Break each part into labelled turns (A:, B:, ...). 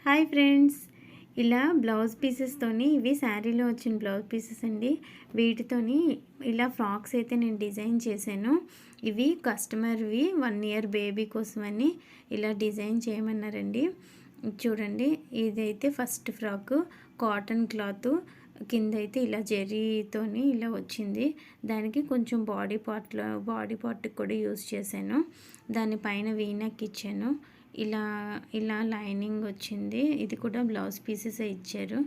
A: Hi friends, ఇలా blouse పీసెస్తోని ఇవి శారీలో వచ్చిన బ్లౌజ్ పీసెస్ అండి. వీటితోని ఇలా ఫ్రాక్స్ అయితే నేను డిజైన్ చేశాను. ఇవి కస్టమర్వి 1 ఇయర్ బేబీ కోసమని ఇలా డిజైన్ చేయమన్నారండి. చూడండి, ఇదైతే ఫస్ట్ ఫ్రాక్ కాటన్ క్లాత్ కింద అయితే ఇలా జరీతోని ఇలా వచ్చింది. దానికి కొంచెం బాడీ పార్ట్కి కూడా యూస్ చేశాను. దానిపైన వీనెక్ ఇచ్చాను. ఇలా ఇలా లైనింగ్ వచ్చింది. ఇది కూడా బ్లౌజ్ పీసెస్ ఇచ్చారు.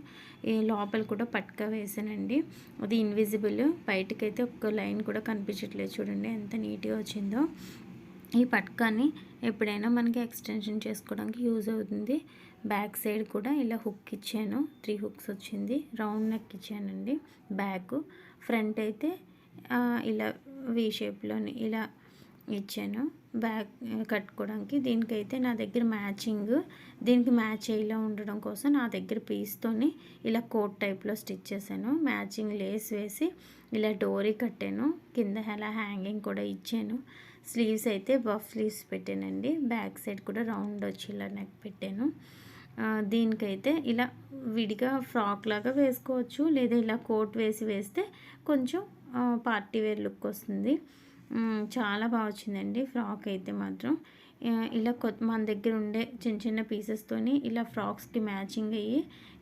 A: ఈ లోపల కూడా పట్కా వేసానండి. అది ఇన్విజిబుల్, బయటకైతే ఒక్క లైన్ కూడా కనిపించట్లేదు. చూడండి ఎంత నీట్గా వచ్చిందో. ఈ పట్కాని ఎప్పుడైనా మనకి ఎక్స్టెన్షన్ చేసుకోవడానికి యూజ్ అవుతుంది. బ్యాక్ సైడ్ కూడా ఇలా హుక్ ఇచ్చాను. 3 హుక్స్ వచ్చింది. రౌండ్ నెక్ ఇచ్చానండి బ్యాక్. ఫ్రంట్ అయితే ఇలా వీ షేప్లోని ఇలా ఇచ్చాను బ్యాక్ కట్టుకోవడానికి. దీనికైతే నా దగ్గర దీనికి మ్యాచ్ అయ్యేలా ఉండడం కోసం నా దగ్గర పీస్తోని ఇలా కోట్ టైప్లో స్టిచ్ చేశాను. మ్యాచింగ్ లేస్ వేసి ఇలా డోరీ కట్టాను. కింద అలా హ్యాంగింగ్ కూడా ఇచ్చాను. స్లీవ్స్ అయితే బఫ్ స్లీవ్స్ పెట్టానండి. బ్యాక్ సైడ్ కూడా రౌండ్ వచ్చి ఇలా నెక్ పెట్టాను. దీనికైతే ఇలా విడిగా ఫ్రాక్ లాగా వేసుకోవచ్చు, లేదా ఇలా కోట్ వేస్తే కొంచెం పార్టీ వేర్ లుక్ వస్తుంది. చాలా బాగా వచ్చిందండి ఫ్రాక్ అయితే మాత్రం. ఇలా మన దగ్గర ఉండే చిన్న చిన్న పీసెస్తోని ఇలా ఫ్రాక్స్కి మ్యాచింగ్ అయ్యి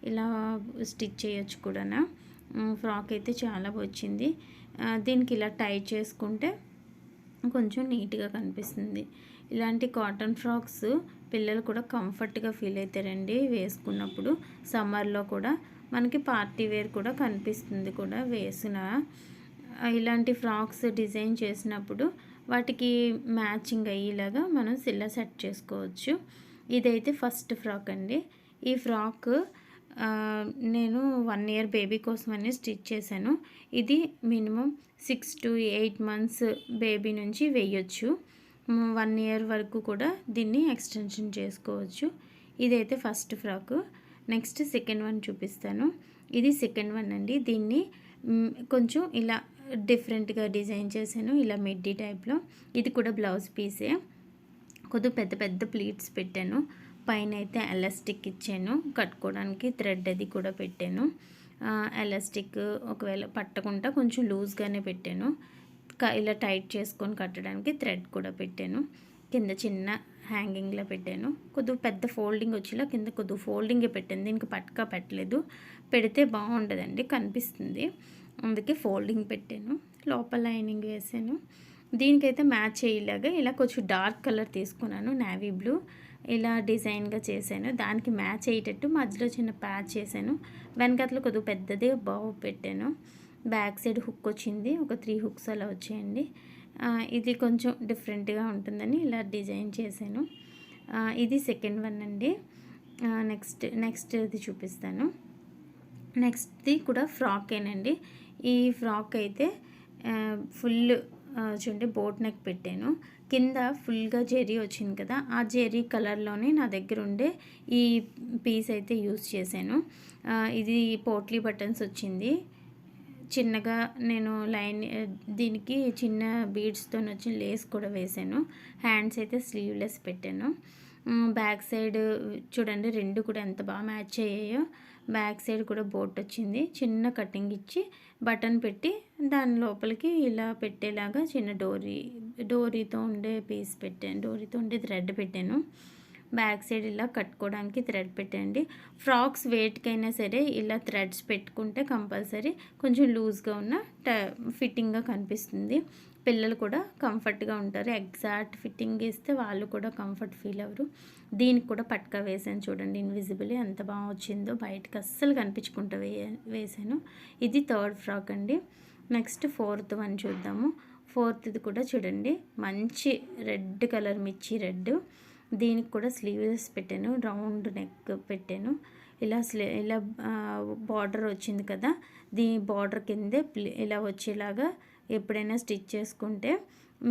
A: ఇలా స్టిచ్ చేయొచ్చు కూడా. ఫ్రాక్ అయితే చాలా వచ్చింది. దీనికి ఇలా టై చేసుకుంటే కొంచెం నీట్గా కనిపిస్తుంది. ఇలాంటి కాటన్ ఫ్రాక్స్ పిల్లలు కూడా కంఫర్ట్గా ఫీల్ అవుతారండి వేసుకున్నప్పుడు. సమ్మర్లో కూడా మనకి పార్టీ వేర్ కూడా కనిపిస్తుంది కూడా వేసిన. ఇలాంటి ఫ్రాక్స్ డిజైన్ చేసినప్పుడు వాటికి మ్యాచింగ్ అయ్యేలాగా మనం ఇలా సెట్ చేసుకోవచ్చు. ఇదైతే ఫస్ట్ ఫ్రాక్ అండి. ఈ ఫ్రాక్ నేను 1 ఇయర్ బేబీ కోసమని స్టిచ్ చేశాను. ఇది మినిమం 6 to 8 months బేబీ నుంచి వేయొచ్చు. 1 ఇయర్ వరకు కూడా దీన్ని ఎక్స్టెన్షన్ చేసుకోవచ్చు. ఇదైతే first frock. Next second one చూపిస్తాను. ఇది సెకండ్ వన్ అండి. దీన్ని కొంచెం ఇలా డిఫరెంట్గా డిజైన్ చేశాను, ఇలా మిడ్డీ టైప్లో. ఇది కూడా బ్లౌజ్ పీసే. కొద్దిగా పెద్ద పెద్ద ప్లీట్స్ పెట్టాను. పైన అయితే ఎలాస్టిక్ ఇచ్చాను కట్టుకోవడానికి. థ్రెడ్ అది కూడా పెట్టాను. ఎలాస్టిక్ ఒకవేళ పట్టకుండా కొంచెం లూజ్గానే పెట్టాను. ఇలా టైట్ చేసుకొని కట్టడానికి థ్రెడ్ కూడా పెట్టాను. కింద చిన్న హ్యాంగింగ్లో పెట్టాను. కొద్దిగా పెద్ద ఫోల్డింగ్ వచ్చేలా కింద కొద్దిగా ఫోల్డింగే పెట్టాను. దీనికి పట్కా పెట్టలేదు. పెడితే బాగుండదండి, కనిపిస్తుంది. అందుకే ఫోల్డింగ్ పెట్టాను. లోపల లైనింగ్ వేసాను. దీనికైతే మ్యాచ్ అయ్యేలాగా ఇలా కొంచెం డార్క్ కలర్ తీసుకున్నాను, నేవీ బ్లూ. ఇలా డిజైన్గా చేశాను. దానికి మ్యాచ్ అయ్యేటట్టు మధ్యలో చిన్న ప్యాచ్ చేశాను. వెనకట్లో కొద్దిగా పెద్దది బావు పెట్టాను. బ్యాక్ సైడ్ హుక్ వచ్చింది. ఒక 3 హుక్స్ అలా వచ్చాయండి. ఇది కొంచెం డిఫరెంట్గా ఉంటుందని ఇలా డిజైన్ చేశాను. ఇది సెకండ్ వన్ అండి. నెక్స్ట్ ఇది చూపిస్తాను. నెక్స్ట్ది కూడా ఫ్రాకేనండి. ఈ ఫ్రాక్ అయితే ఫుల్ చూడండి బోట్ నెక్ పెట్టాను. కింద ఫుల్గా జెరీ వచ్చింది కదా, ఆ జెరీ కలర్లోనే నా దగ్గర ఉండే ఈ పీస్ అయితే యూజ్ చేశాను. ఇది పోట్లీ బటన్స్ వచ్చింది. చిన్నగా నేను దీనికి చిన్న బీడ్స్తో వచ్చిన లేస్ కూడా వేసాను. హ్యాండ్స్ అయితే స్లీవ్లెస్ పెట్టాను. బ్యాక్ సైడ్ చూడండి, రెండు కూడా ఎంత బాగా మ్యాచ్ అయ్యాయో. బ్యాక్ సైడ్ కూడా బోట్ వచ్చింది. చిన్న కటింగ్ ఇచ్చి బటన్ పెట్టి దాని లోపలికి ఇలా పెట్టేలాగా చిన్న డోరీతో ఉండే పీస్ పెట్టాను. డోరీతో ఉండే థ్రెడ్ పెట్టాను. బ్యాక్ సైడ్ ఇలా కట్టుకోవడానికి థ్రెడ్ పెట్టండి. ఫ్రాక్స్ వెయిట్కైనా సరే ఇలా థ్రెడ్స్ పెట్టుకుంటే కంపల్సరీ కొంచెం లూజ్గా ఉన్న ఫిట్టింగ్గా కనిపిస్తుంది. పిల్లలు కూడా కంఫర్ట్గా ఉంటారు. ఎగ్జాక్ట్ ఫిట్టింగ్ వేస్తే వాళ్ళు కూడా కంఫర్ట్ ఫీల్ అవ్వరు. దీనికి కూడా పట్కా వేసాను. చూడండి ఇన్విజిబుల్ ఎంత బాగా వచ్చిందో, బయటకు అస్సలు కనిపించుకుంటూ వేసాను. ఇది థర్డ్ ఫ్రాక్ అండి. నెక్స్ట్ ఫోర్త్ వన్ చూద్దాము. ఫోర్త్ది కూడా చూడండి, మంచి రెడ్ కలర్, మిర్చి రెడ్. దీనికి కూడా స్లీవ్లెస్ పెట్టాను. రౌండ్ నెక్ పెట్టాను. ఇలా బార్డర్ వచ్చింది కదా, దీని బార్డర్ కిందే ఇలా వచ్చేలాగా ఎప్పుడైనా స్టిచ్ చేసుకుంటే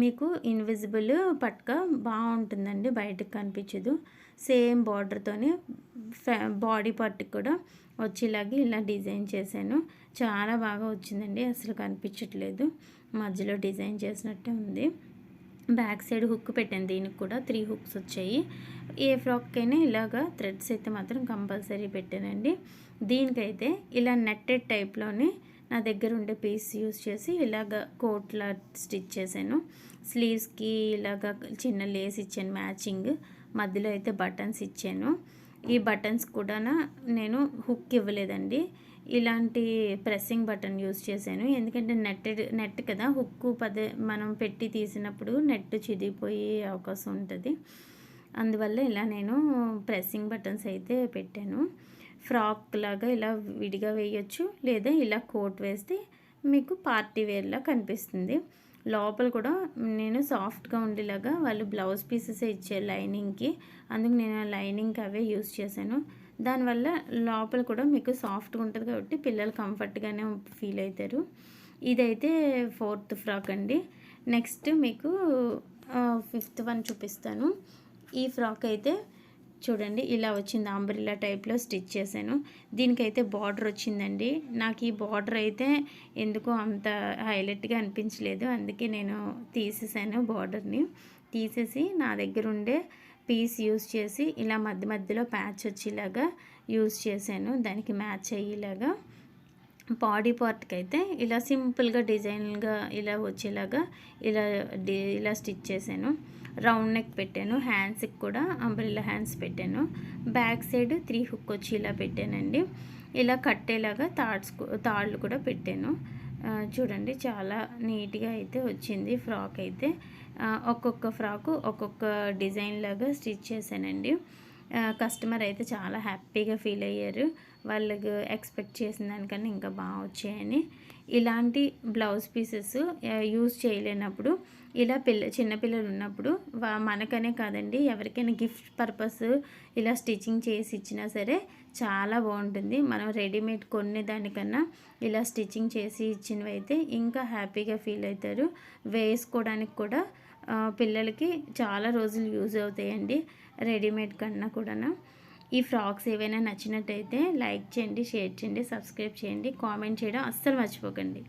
A: మీకు ఇన్విజిబుల్ పట్కా బాగుంటుందండి, బయటకు కనిపించదు. సేమ్ బార్డర్తోనే బాడీ పార్ట్కి కూడా వచ్చేలాగా ఇలా డిజైన్ చేశాను. చాలా బాగా వచ్చిందండి, అసలు కనిపించట్లేదు, మధ్యలో డిజైన్ చేసినట్టే ఉంది. బ్యాక్ సైడ్ హుక్ పెట్టాను, దీనికి కూడా 3 హుక్స్ వచ్చాయి. ఏ ఫ్రాక్కైనా ఇలాగా థ్రెడ్స్ అయితే మాత్రం కంపల్సరీ పెట్టానండి. దీనికైతే ఇలా నెట్టెడ్ టైప్లోనే నా దగ్గర ఉండే పీస్ యూస్ చేసి ఇలాగ కోట్లా స్టిచ్ చేశాను. స్లీవ్స్కి ఇలాగ చిన్న లేస్ ఇచ్చాను మ్యాచింగ్, మధ్యలో అయితే బటన్స్ ఇచ్చాను. ఈ బటన్స్ కూడా నేను హుక్ ఇవ్వలేదండి, ఇలాంటి ప్రెస్సింగ్ బటన్ యూస్ చేశాను. ఎందుకంటే నెట్ కదా, హుక్కు మనం పెట్టి తీసినప్పుడు నెట్ చిదిగిపోయే అవకాశం ఉంటుంది. అందువల్ల ఇలా నేను ప్రెస్సింగ్ బటన్స్ అయితే పెట్టాను. ఫ్రాక్ లాగా ఇలా విడిగా వేయచ్చు, లేదా ఇలా కోట్ వేస్తే మీకు పార్టీ వేర్లా కనిపిస్తుంది. లోపల కూడా నేను సాఫ్ట్గా ఉండేలాగా వాళ్ళు బ్లౌజ్ పీసెస్ ఇచ్చారు లైనింగ్కి, అందుకు నేను లైనింగ్కి అవే యూస్ చేశాను. దానివల్ల లోపల కూడా మీకు సాఫ్ట్గా ఉంటుంది కాబట్టి పిల్లలు కంఫర్ట్గానే ఫీల్ అవుతారు. ఇదైతే 4th ఫ్రాక్ అండి. నెక్స్ట్ మీకు 5th వన్ చూపిస్తాను. ఈ ఫ్రాక్ అయితే చూడండి ఇలా వచ్చింది, అంబ్రిల్లా టైప్లో స్టిచ్ చేశాను. దీనికైతే బార్డర్ వచ్చిందండి. నాకు ఈ బార్డర్ అయితే ఎందుకో అంత హైలైట్గా అనిపించలేదు, అందుకే నేను తీసేసాను. బార్డర్ని తీసేసి నా దగ్గర ఉండే పీస్ యూస్ చేసి ఇలా మధ్య మధ్యలో ప్యాచ్ వచ్చేలాగా యూస్ చేశాను, దానికి మ్యాచ్ అయ్యేలాగా. బాడీ పార్ట్కి అయితే ఇలా సింపుల్గా డిజైన్గా ఇలా వచ్చేలాగా ఇలా స్టిచ్ చేశాను. రౌండ్ నెక్ పెట్టాను, హ్యాండ్స్కి కూడా అంబ్రెల్లా హ్యాండ్స్ పెట్టాను. బ్యాక్ సైడ్ 3 హుక్ వచ్చి ఇలా పెట్టానండి. ఇలా కట్టేలాగా తాళ్ళు కూడా పెట్టాను. చూడండి చాలా నీట్గా అయితే వచ్చింది ఫ్రాక్ అయితే. ఒక్కొక్క ఫ్రాకు ఒక్కొక్క డిజైన్ లాగా స్టిచ్ చేశానండి. కస్టమర్ అయితే చాలా హ్యాపీగా ఫీల్ అయ్యారు, వాళ్ళకు ఎక్స్పెక్ట్ చేసిన దానికన్నా ఇంకా బాగా వచ్చాయని. ఇలాంటి బ్లౌజ్ పీసెస్ యూజ్ చేయలేనప్పుడు ఇలా చిన్నపిల్లలు ఉన్నప్పుడు మనకనే కాదండి, ఎవరికైనా గిఫ్ట్ పర్పస్ ఇలా స్టిచ్చింగ్ చేసి ఇచ్చినా సరే చాలా బాగుంటుంది. మనం రెడీమేడ్ కొనే దానికన్నా ఇలా స్టిచ్చింగ్ చేసి ఇచ్చినవి అయితే ఇంకా హ్యాపీగా ఫీల్ అవుతారు. వేసుకోవడానికి కూడా పిల్లలకి చాలా రోజులు యూజ్ అవుతాయండి రెడీమేడ్ కన్నా కూడా. ఈ ఫ్రాక్స్ ఏవైనా నచ్చినట్టయితే లైక్ చేయండి, షేర్ చేయండి, సబ్స్క్రైబ్ చేయండి, కామెంట్ చేయడం అస్సలు మర్చిపోకండి.